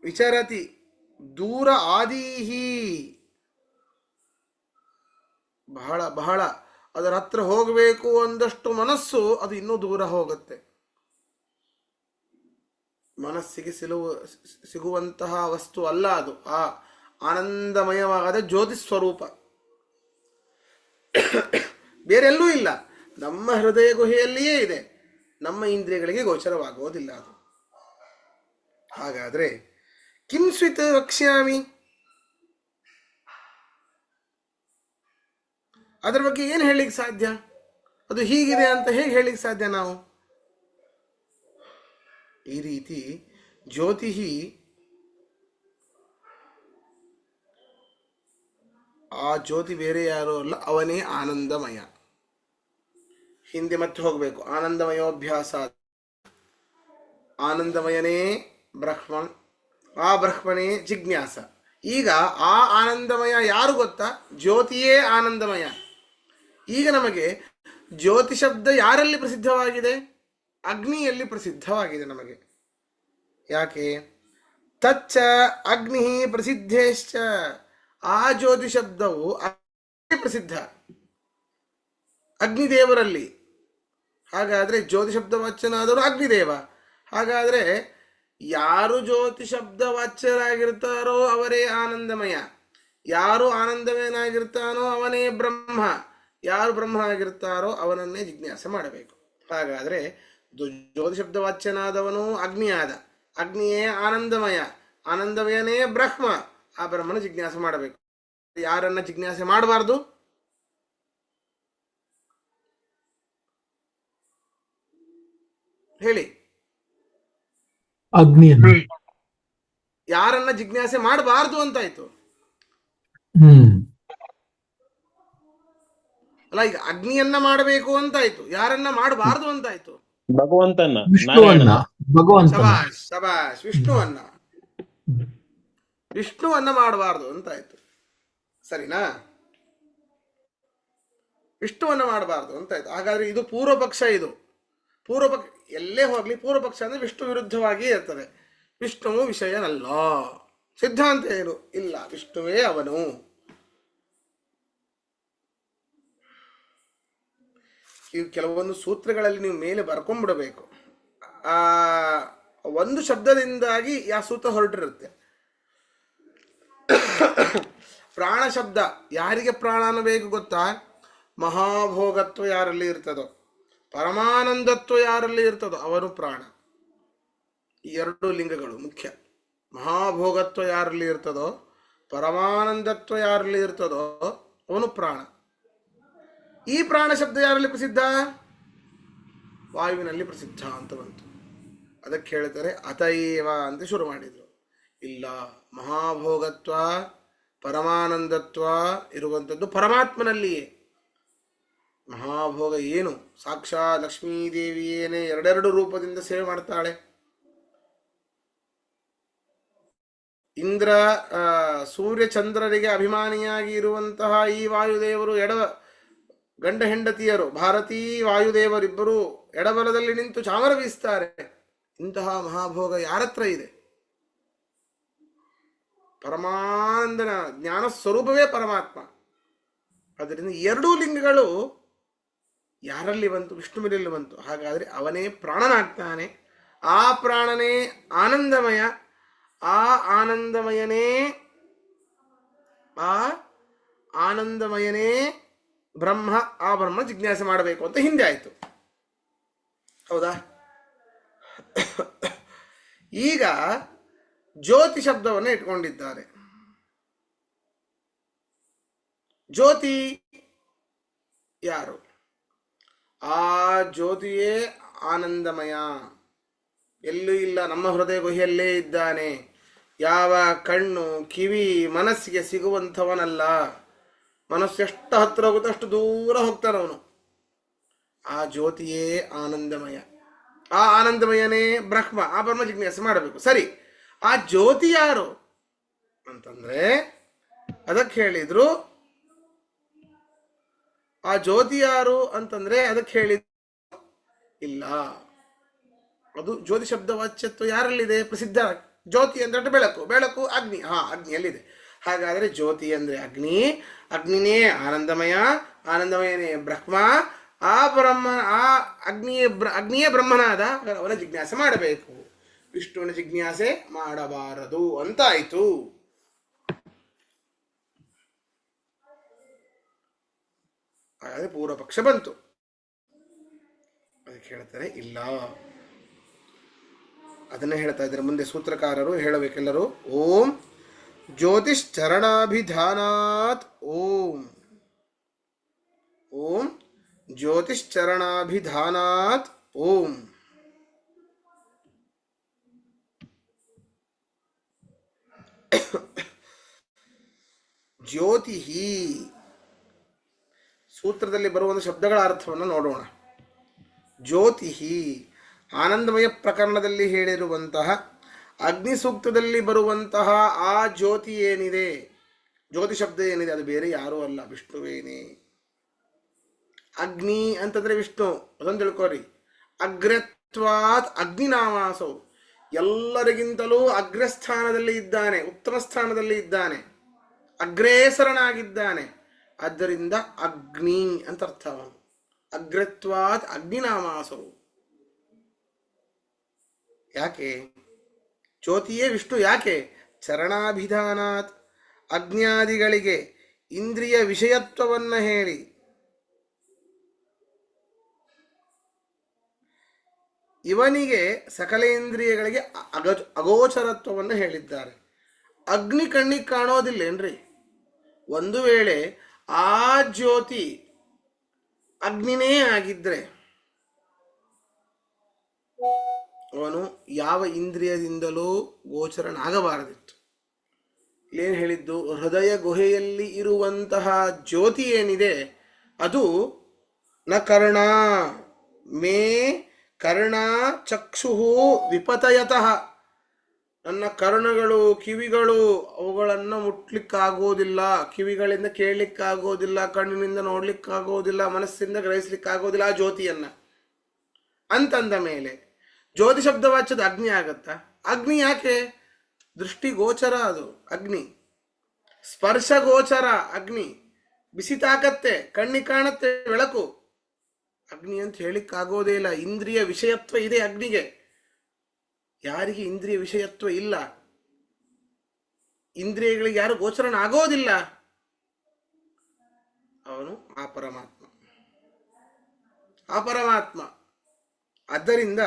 ವಿಚರತಿ ದೂರ ಆದೀಹಿ. ಬಹಳ ಬಹಳ ಅದರ ಹತ್ರ ಹೋಗಬೇಕು ಅಂದಷ್ಟು ಮನಸ್ಸು ಅದು ಇನ್ನೂ ದೂರ ಹೋಗುತ್ತೆ. ಮನಸ್ಸಿಗೆ ಸಿಗುವಂತಹ ವಸ್ತು ಅಲ್ಲ ಅದು, ಆ ಆನಂದಮಯವಾದ ಜ್ಯೋತಿ ಸ್ವರೂಪ. ಬೇರೆಲ್ಲೂ ಇಲ್ಲ, ನಮ್ಮ ಹೃದಯ ಗುಹೆಯಲ್ಲಿಯೇ ಇದೆ, ನಮ್ಮ ಇಂದ್ರಿಯಗಳಿಗೆ ಗೋಚರವಾಗುವುದಿಲ್ಲ ಅದು. ಹಾಗಾದ್ರೆ ಕಿಂ ಸ್ವಿತ್ ವಕ್ಷ್ಯಾಮಿ, ಅದರ ಬಗ್ಗೆ ಏನು ಹೇಳಲಿಕ್ಕೆ ಸಾಧ್ಯ? ಅದು ಹೀಗಿದೆ ಅಂತ ಹೇಗೆ ಹೇಳಲಿಕ್ಕೆ ಸಾಧ್ಯ ನಾವು? ಈ ರೀತಿ ಜ್ಯೋತಿ ಆ ಜ್ಯೋತಿ ಬೇರೆ ಯಾರು ಅಲ್ಲ, ಅವನೇ ಆನಂದಮಯ. ಹಿಂದೆ ಮತ್ತೆ ಹೋಗಬೇಕು. ಆನಂದಮಯೋಭ್ಯಾಸ. ಆನಂದಮಯನೇ ಬ್ರಹ್ಮ, ಆ ಬ್ರಹ್ಮನೇ ಜಿಜ್ಞಾಸ. ಈಗ ಆ ಆನಂದಮಯ ಯಾರು ಗೊತ್ತಾ? ಜ್ಯೋತಿಯೇ ಆನಂದಮಯ. ಈಗ ನಮಗೆ ಜ್ಯೋತಿ ಶಬ್ದ ಯಾರಲ್ಲಿ ಪ್ರಸಿದ್ಧವಾಗಿದೆ? ಅಗ್ನಿಯಲ್ಲಿ ಪ್ರಸಿದ್ಧವಾಗಿದೆ ನಮಗೆ. ಯಾಕೆ? ತಚ್ಚ ಅಗ್ನಿ ಪ್ರಸಿದ್ಧೇಶ್ಚ. ಆ ಜ್ಯೋತಿ ಶಬ್ದವು ಪ್ರಸಿದ್ಧ ಅಗ್ನಿದೇವರಲ್ಲಿ. ಹಾಗಾದರೆ ಜ್ಯೋತಿ ಶಬ್ದ ವಾಚ್ಯನಾದರೂ ಅಗ್ನಿದೇವ. ಹಾಗಾದರೆ ಯಾರು ಜ್ಯೋತಿ ಶಬ್ದ ವಾಚ್ಯರಾಗಿರ್ತಾರೋ ಅವರೇ ಆನಂದಮಯ. ಯಾರು ಆನಂದಮಯನಾಗಿರ್ತಾನೋ ಅವನೇ ಬ್ರಹ್ಮ. ಯಾರು ಬ್ರಹ್ಮನಾಗಿರ್ತಾರೋ ಅವನನ್ನೇ ಜಿಜ್ಞಾಸೆ ಮಾಡಬೇಕು. ಹಾಗಾದರೆ ಜ್ಯೋತಿ ಶಬ್ದ ವಾಚ್ಯನಾದವನು ಅಗ್ನಿಯಾದ. ಅಗ್ನಿಯೇ ಆನಂದಮಯ, ಆನಂದಮಯನೇ ಬ್ರಹ್ಮ. ಆ ಬ್ರಹ್ಮನ ಜಿಜ್ಞಾಸೆ ಮಾಡಬೇಕು. ಯಾರನ್ನ ಜಿಜ್ಞಾಸೆ ಮಾಡಬಾರ್ದು? ಹೇಳಿ. ಅಗ್ನಿಯನ್ನು. ಯಾರನ್ನ ಜಿಜ್ಞಾಸೆ ಮಾಡಬಾರ್ದು ಅಂತಾಯ್ತು ಅಲ್ಲ. ಈಗ ಅಗ್ನಿಯನ್ನ ಮಾಡಬೇಕು ಅಂತಾಯ್ತು, ಯಾರನ್ನ ಮಾಡಬಾರ್ದು ಅಂತಾಯ್ತು? ಭಗವಂತನ, ವಿಷ್ಣುವನ್ನ. ಶಬಾಷ್ ಶಬಾಷ್. ವಿಷ್ಣುವನ್ನ ಮಾಡಬಾರ್ದು ಅಂತಾಯ್ತು. ಸರಿನಾ? ವಿಷ್ಣುವನ್ನ ಮಾಡಬಾರ್ದು ಅಂತಾಯ್ತು. ಹಾಗಾದ್ರೆ ಇದು ಪೂರ್ವ ಪಕ್ಷ. ಇದು ಪೂರ್ವ ಪಕ್ಷ. ಎಲ್ಲೇ ಹೋಗ್ಲಿ ಪೂರ್ವ ಪಕ್ಷ ಅಂದ್ರೆ ವಿಷ್ಣು ವಿರುದ್ಧವಾಗಿ ಇರ್ತದೆ. ವಿಷ್ಣುವು ವಿಷಯನಲ್ಲ. ಸಿದ್ಧಾಂತ ಏನು? ಇಲ್ಲ, ವಿಷ್ಣುವೇ ಅವನು. ಈ ಕೆಲವೊಂದು ಸೂತ್ರಗಳಲ್ಲಿ ನೀವು ಮೇಲೆ ಬರ್ಕೊಂಡ್ಬಿಡಬೇಕು. ಒಂದು ಶಬ್ದದಿಂದಾಗಿ ಆ ಸೂತ್ರ ಹೊರಟಿರುತ್ತೆ. ಪ್ರಾಣ ಶಬ್ದ ಯಾರಿಗೆ ಪ್ರಾಣ ಅನ್ನಬೇಕು ಗೊತ್ತಾ? ಮಹಾಭೋಗತ್ವ ಯಾರಲ್ಲಿ ಇರ್ತದೋ, ಪರಮಾನಂದತ್ವ ಯಾರಲ್ಲಿ ಇರ್ತದೋ ಅವನು ಪ್ರಾಣ. ಈ ಎರಡು ಲಿಂಗಗಳು ಮುಖ್ಯ. ಮಹಾಭೋಗತ್ವ ಯಾರಲ್ಲಿ ಇರ್ತದೋ, ಪರಮಾನಂದತ್ವ ಯಾರಲ್ಲಿ ಇರ್ತದೋ ಅವನು ಪ್ರಾಣ. ಈ ಪ್ರಾಣ ಶಬ್ದ ಯಾರಲ್ಲಿ ಪ್ರಸಿದ್ಧ? ವಾಯುವಿನಲ್ಲಿ ಪ್ರಸಿದ್ಧ ಅಂತ ಬಂತು. ಅದಕ್ಕೆ ಹೇಳ್ತಾರೆ ಅತಯೇವ ಅಂತ ಶುರು ಮಾಡಿದ್ರು. ಇಲ್ಲ, ಮಹಾಭೋಗತ್ವ ಪರಮಾನಂದತ್ವ ಇರುವಂಥದ್ದು ಪರಮಾತ್ಮನಲ್ಲಿಯೇ. ಮಹಾಭೋಗ ಏನು? ಸಾಕ್ಷಾತ್ ಲಕ್ಷ್ಮೀದೇವಿಯೇನೆ ಎರಡೆರಡು ರೂಪದಿಂದ ಸೇವೆ ಮಾಡ್ತಾಳೆ. ಇಂದ್ರ ಸೂರ್ಯ ಚಂದ್ರರಿಗೆ ಅಭಿಮಾನಿಯಾಗಿ ಇರುವಂತಹ ಈ ವಾಯುದೇವರು ಗಂಡ ಹೆಂಡತಿಯರು ಭಾರತೀ ವಾಯುದೇವರಿಬ್ಬರು ಎಡಬಲದಲ್ಲಿ ನಿಂತು ಚಾಮರ ಬೀಸ್ತಾರೆ. ಇಂತಹ ಮಹಾಭೋಗ ಯಾರತ್ರ ಇದೆ? ಪರಮಾನಂದನ ಜ್ಞಾನ ಸ್ವರೂಪವೇ ಪರಮಾತ್ಮ. ಅದರಿಂದ ಎರಡೂ ಲಿಂಗಗಳು ಯಾರಲ್ಲಿ ಬಂತು? ವಿಷ್ಣುವಿನಲ್ಲಿ ಬಂತು. ಹಾಗಾದರೆ ಅವನೇ ಪ್ರಾಣನಾಗ್ತಾನೆ. ಆ ಪ್ರಾಣನೇ ಆನಂದಮಯ. ಆ ಆನಂದಮಯನೇ ಬ್ರಹ್ಮ. ಆ ಬ್ರಹ್ಮ ಜಿಜ್ಞಾಸೆ ಮಾಡಬೇಕು ಅಂತ ಹಿಂದೆ ಆಯಿತು. ಹೌದಾ? ಈಗ ಜ್ಯೋತಿ ಶಬ್ದವನ್ನು ಇಟ್ಕೊಂಡಿದ್ದಾರೆ. ಜ್ಯೋತಿ ಯಾರು? ಆ ಜ್ಯೋತಿಯೇ ಆನಂದಮಯ. ಎಲ್ಲೂ ಇಲ್ಲ, ನಮ್ಮ ಹೃದಯ ಗುಹೆಯಲ್ಲೇ ಇದ್ದಾನೆ. ಯಾವ ಕಣ್ಣು ಕಿವಿ ಮನಸ್ಸಿಗೆ ಸಿಗುವಂಥವನಲ್ಲ. ಮನಸ್ಸು ಎಷ್ಟು ಹತ್ತಿರ ಹೋಗುತ್ತೋ ಅಷ್ಟು ದೂರ ಹೋಗ್ತಾನವನು. ಆ ಜ್ಯೋತಿಯೇ ಆನಂದಮಯ. ಆ ಆನಂದಮಯನೇ ಬ್ರಹ್ಮ. ಆ ಬ್ರಹ್ಮ ಜಿಜ್ಞಾಸೆ ಮಾಡಬೇಕು. ಸರಿ, ಆ ಜ್ಯೋತಿ ಯಾರು ಅಂತಂದ್ರೆ ಅದಕ್ಕೆ ಹೇಳಿದ್ರು. ಆ ಜ್ಯೋತಿ ಯಾರು ಅಂತಂದ್ರೆ ಅದಕ್ಕೆ ಹೇಳಿದ್ರು ಇಲ್ಲ, ಅದು ಜ್ಯೋತಿ ಶಬ್ದ ವಾಚ್ಯತ್ವ ಯಾರಲ್ಲಿದೆ? ಪ್ರಸಿದ್ಧ. ಜ್ಯೋತಿ ಅಂದ್ರೆ ಬೆಳಕು. ಬೆಳಕು ಅಗ್ನಿ. ಅಗ್ನಿಯಲ್ಲಿದೆ. ಹಾಗಾದರೆ ಜ್ಯೋತಿ ಅಂದ್ರೆ ಅಗ್ನಿ. ಅಗ್ನಿನೇ ಆನಂದಮಯ. ಆನಂದಮಯನೇ ಬ್ರಹ್ಮ. ಆ ಬ್ರಹ್ಮ, ಆ ಅಗ್ನಿಯೇ ಬ್ರಹ್ಮನಾದ. ಅವನ ಜಿಜ್ಞಾಸೆ ಮಾಡಬೇಕು. ವಿಷ್ಣುವಿನ ಜಿಜ್ಞಾಸೆ ಮಾಡಬಾರದು ಅಂತಾಯ್ತು. ಹಾಗಾದ್ರೆ ಪೂರ್ವ ಪಕ್ಷ ಬಂತು. ಅದಕ್ಕೆ ಹೇಳ್ತಾರೆ ಇಲ್ಲ. ಅದನ್ನೇ ಹೇಳ್ತಾ ಇದ್ದಾರೆ ಮುಂದೆ ಸೂತ್ರಕಾರರು ಹೇಳಬೇಕೆಲ್ಲರೂ. ಓಂ ಜ್ಯೋತಿಶ್ಚರಣಾಭಿಧಾನಾತ್. ಓಂ ಓಂ ಜ್ಯೋತಿಶ್ಚರಣಾಭಿಧಾನಾತ್ ಓಂ. ಜ್ಯೋತಿ ಸೂತ್ರದಲ್ಲಿ ಬರುವ ಶಬ್ದಗಳ ಅರ್ಥವನ್ನು ನೋಡೋಣ. ಜ್ಯೋತಿ ಆನಂದಮಯ ಪ್ರಕರಣದಲ್ಲಿ ಹೇಳಿರುವಂತಹ ಅಗ್ನಿ ಸೂಕ್ತದಲ್ಲಿ ಬರುವಂತಹ ಆ ಜ್ಯೋತಿ ಏನಿದೆ, ಜ್ಯೋತಿ ಶಬ್ದ ಏನಿದೆ, ಅದು ಬೇರೆ ಯಾರೂ ಅಲ್ಲ, ವಿಷ್ಣುವೇನೇ. ಅಗ್ನಿ ಅಂತಂದ್ರೆ ವಿಷ್ಣು, ಅದನ್ನು ತಿಳ್ಕೋರಿ. ಅಗ್ರತ್ವಾತ್ ಅಗ್ನಿನಾಮಾಸೌ, ಎಲ್ಲರಿಗಿಂತಲೂ ಅಗ್ರಸ್ಥಾನದಲ್ಲಿ ಇದ್ದಾನೆ, ಉತ್ತಮ ಸ್ಥಾನದಲ್ಲಿ ಇದ್ದಾನೆ, ಅಗ್ರೇಸರನಾಗಿದ್ದಾನೆ. ಆದ್ದರಿಂದ ಅಗ್ನಿ ಅಂತ ಅರ್ಥ. ಅವನು ಅಗ್ರತ್ವಾತ್ ಅಗ್ನಿನಾಮಾಸೌ. ಯಾಕೆ ಜ್ಯೋತಿಯೇ ವಿಷ್ಣು? ಯಾಕೆ? ಚರಣಾಭಿಧಾನಾತ್, ಅಜ್ಞಾದಿಗಳಿಗೆ ಇಂದ್ರಿಯ ವಿಷಯತ್ವವನ್ನು ಹೇಳಿ ಇವನಿಗೆ ಸಕಲೇಂದ್ರಿಯಗಳಿಗೆ ಅಗೋಚರತ್ವವನ್ನು ಹೇಳಿದ್ದಾರೆ. ಅಗ್ನಿ ಕಣ್ಣಿಗೆ ಕಾಣೋದಿಲ್ಲೇನ್ರಿ? ಒಂದು ವೇಳೆ ಆ ಜ್ಯೋತಿ ಅಗ್ನಿನೇ ಆಗಿದ್ರೆ ಅವನು ಯಾವ ಇಂದ್ರಿಯದಿಂದಲೂ ಗೋಚರನಾಗಬಾರದಿತ್ತು. ಇಲ್ಲೇನು ಹೇಳಿದ್ದು? ಹೃದಯ ಗುಹೆಯಲ್ಲಿ ಇರುವಂತಹ ಜ್ಯೋತಿ ಏನಿದೆ ಅದು ನ ಕರ್ಣ ಮೇ ಕರ್ಣ ಚಕ್ಷುಹು ವಿಪತಯತಃ, ನನ್ನ ಕರ್ಣಗಳು ಕಿವಿಗಳು ಅವುಗಳನ್ನು ಮುಟ್ಲಿಕ್ಕಾಗೋದಿಲ್ಲ, ಕಿವಿಗಳಿಂದ ಕೇಳಲಿಕ್ಕಾಗೋದಿಲ್ಲ, ಕಣ್ಣಿನಿಂದ ನೋಡ್ಲಿಕ್ಕಾಗೋದಿಲ್ಲ, ಮನಸ್ಸಿಂದ ಗ್ರಹಿಸ್ಲಿಕ್ಕಾಗೋದಿಲ್ಲ ಆ ಜ್ಯೋತಿಯನ್ನ ಅಂತಂದ ಮೇಲೆ ಜ್ಯೋತಿ ಶಬ್ದವಾಚ್ಯದ ಅಗ್ನಿ ಆಗತ್ತಾ? ಅಗ್ನಿ ಯಾಕೆ? ದೃಷ್ಟಿ ಗೋಚರ ಅದು ಅಗ್ನಿ, ಸ್ಪರ್ಶ ಗೋಚರ ಅಗ್ನಿ, ಬಿಸಿ ತಾಕತ್ತೆ, ಕಣ್ಣಿಗೆ ಕಾಣತ್ತೆ ಬೆಳಕು. ಅಗ್ನಿ ಅಂತ ಹೇಳಿಕ್ಕಾಗೋದೇ ಇಲ್ಲ. ಇಂದ್ರಿಯ ವಿಷಯತ್ವ ಇದೆ ಅಗ್ನಿಗೆ. ಯಾರಿಗೆ ಇಂದ್ರಿಯ ವಿಷಯತ್ವ ಇಲ್ಲ, ಇಂದ್ರಿಯಗಳಿಗೆ ಯಾರು ಗೋಚರನಾಗೋದಿಲ್ಲ, ಅವನು ಆ ಪರಮಾತ್ಮ, ಆ ಪರಮಾತ್ಮ. ಆದ್ದರಿಂದ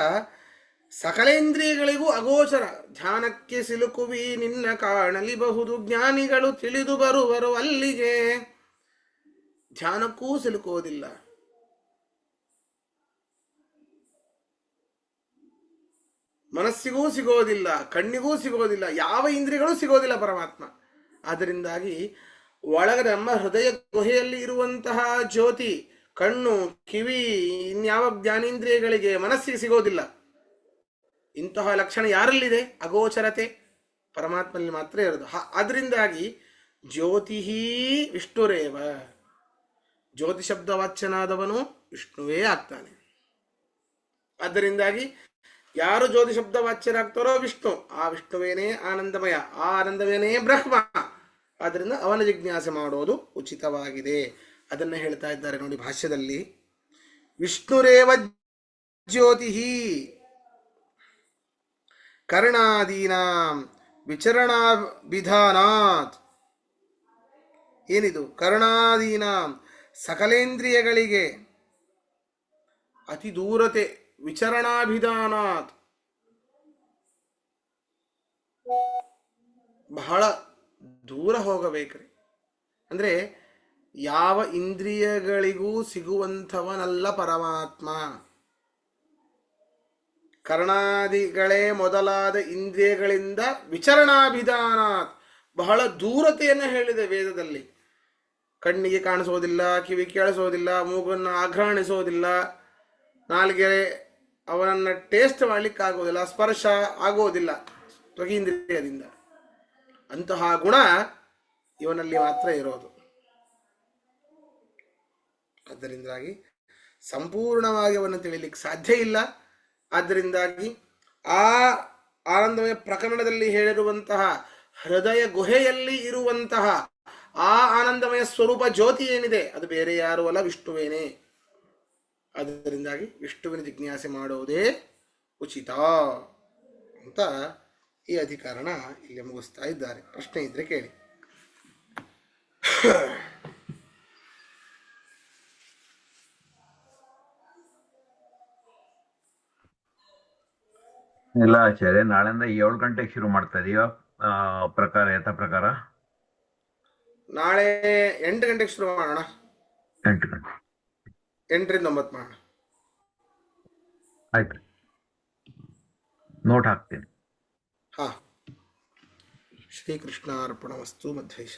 ಸಕಲೇಂದ್ರಿಯಗಳಿಗೂ ಅಗೋಚರ. ಧ್ಯಾನಕ್ಕೆ ಸಿಲುಕುವಿ ನಿನ್ನ ಕಾಣಲಿಬಹುದು, ಜ್ಞಾನಿಗಳು ತಿಳಿದು ಬರುವರು ಅಲ್ಲಿಗೆ. ಧ್ಯಾನಕ್ಕೂ ಸಿಲುಕೋದಿಲ್ಲ, ಮನಸ್ಸಿಗೂ ಸಿಗೋದಿಲ್ಲ, ಕಣ್ಣಿಗೂ ಸಿಗೋದಿಲ್ಲ, ಯಾವ ಇಂದ್ರಿಯಗಳು ಸಿಗೋದಿಲ್ಲ ಪರಮಾತ್ಮ. ಆದ್ದರಿಂದಾಗಿ ಒಳಗೆ ನಮ್ಮ ಹೃದಯ ಗುಹೆಯಲ್ಲಿ ಇರುವಂತಹ ಜ್ಯೋತಿ ಕಣ್ಣು, ಕಿವಿ, ಇನ್ಯಾವ ಜ್ಞಾನೇಂದ್ರಿಯಗಳಿಗೆ, ಮನಸ್ಸಿಗೆ ಸಿಗೋದಿಲ್ಲ. ಇಂತಹ ಲಕ್ಷಣ ಯಾರಲ್ಲಿದೆ? ಅಗೋಚರತೆ ಪರಮಾತ್ಮನಲ್ಲಿ ಮಾತ್ರ ಇರೋದು. ಆದ್ರಿಂದಾಗಿ ಜ್ಯೋತಿ ವಿಷ್ಣುರೇವ, ಜ್ಯೋತಿ ಶಬ್ದವಾಚ್ಯನಾದವನು ವಿಷ್ಣುವೇ ಆಗ್ತಾನೆ. ಆದ್ದರಿಂದಾಗಿ ಯಾರು ಜ್ಯೋತಿ ಶಬ್ದ ವಾಚ್ಯರಾಗ್ತಾರೋ ವಿಷ್ಣು, ಆ ವಿಷ್ಣುವೇನೇ ಆನಂದಮಯ, ಆ ಆನಂದಮಯನೇ ಬ್ರಹ್ಮ. ಆದ್ದರಿಂದ ಅವನ ಜಿಜ್ಞಾಸೆ ಮಾಡೋದು ಉಚಿತವಾಗಿದೆ. ಅದನ್ನು ಹೇಳ್ತಾ ಇದ್ದಾರೆ ನೋಡಿ ಭಾಷ್ಯದಲ್ಲಿ. ವಿಷ್ಣುರೇವ ಜ್ಯೋತಿ ಕರ್ಣಾದೀನಾಂ ವಿಚರಣಾ ವಿಧಾನಾತ್. ಏನಿದು? ಕರ್ಣಾದೀನಾಂ, ಸಕಲೇಂದ್ರಿಯಗಳಿಗೆ ಅತಿ ದೂರತೆ, ವಿಚರಣಾಭಿಧಾನಾತ್, ಬಹಳ ದೂರ ಹೋಗಬೇಕ್ರಿ. ಅಂದ್ರೆ ಯಾವ ಇಂದ್ರಿಯಗಳಿಗೂ ಸಿಗುವಂಥವನಲ್ಲ ಪರಮಾತ್ಮ. ಕರ್ಣಾದಿಗಳೇ ಮೊದಲಾದ ಇಂದ್ರಿಯಗಳಿಂದ ವಿಚರಣಾಭಿಧಾನಾತ್, ಬಹಳ ದೂರತೆಯನ್ನು ಹೇಳಿದೆ ವೇದದಲ್ಲಿ. ಕಣ್ಣಿಗೆ ಕಾಣಿಸೋದಿಲ್ಲ, ಕಿವಿ ಕೇಳಿಸೋದಿಲ್ಲ, ಮೂಗನ್ನು ಆಘ್ರಾಣಿಸೋದಿಲ್ಲ, ನಾಲ್ಗೆ ಅವನನ್ನು ಟೇಸ್ಟ್ ಮಾಡಲಿಕ್ಕಾಗೋದಿಲ್ಲ, ಸ್ಪರ್ಶ ಆಗೋದಿಲ್ಲ ತ್ವಗೀಂದ್ರಿಯದಿಂದ. ಅಂತಹ ಗುಣ ಇವನಲ್ಲಿ ಮಾತ್ರ ಇರೋದು. ಆದ್ದರಿಂದಾಗಿ ಸಂಪೂರ್ಣವಾಗಿ ಅವನು ತಿಳಿಲಿಕ್ಕೆ ಸಾಧ್ಯ ಇಲ್ಲ. ಆದ್ದರಿಂದಾಗಿ ಆ ಆನಂದಮಯ ಪ್ರಕರಣದಲ್ಲಿ ಹೇಳಿರುವಂತಹ ಹೃದಯ ಗುಹೆಯಲ್ಲಿ ಇರುವಂತಹ ಆ ಆನಂದಮಯ ಸ್ವರೂಪ ಜ್ಯೋತಿ ಏನಿದೆ ಅದು ಬೇರೆ ಯಾರು ಅಲ್ಲ, ವಿಷ್ಣುವೇನೆ. ಆದ್ದರಿಂದಾಗಿ ವಿಷ್ಣುವಿನ ಜಿಜ್ಞಾಸೆ ಮಾಡೋದೇ ಉಚಿತ ಅಂತ ಈ ಅಧಿಕರಣ ಇಲ್ಲಿ ಮುಗಿಸ್ತಾ ಇದ್ದಾರೆ. ಪ್ರಶ್ನೆ ಇದ್ರೆ ಕೇಳಿ. ಇಲ್ಲ ಆಚಾರ್ಯ, ನಾಳೆಯಿಂದ 7 ಗಂಟೆಗೆ ಶುರು ಮಾಡ್ತಾ ಇದೀಯೋ ಪ್ರಕಾರ, ಯಥ ಪ್ರಕಾರ ನಾಳೆ 8 ಗಂಟೆಗೆ ಶುರು ಮಾಡೋಣ. 8 ಗಂಟೆ. 8ರಿಂದ 9 ಮಾಡೋಣ. ಆಯ್ತು, ನೋಟ್ ಹಾಕ್ತೀನಿ. ಹಾ. ಶ್ರೀಕೃಷ್ಣಾರ್ಪಣಮಸ್ತು. ಮಧ್ವೇಶ.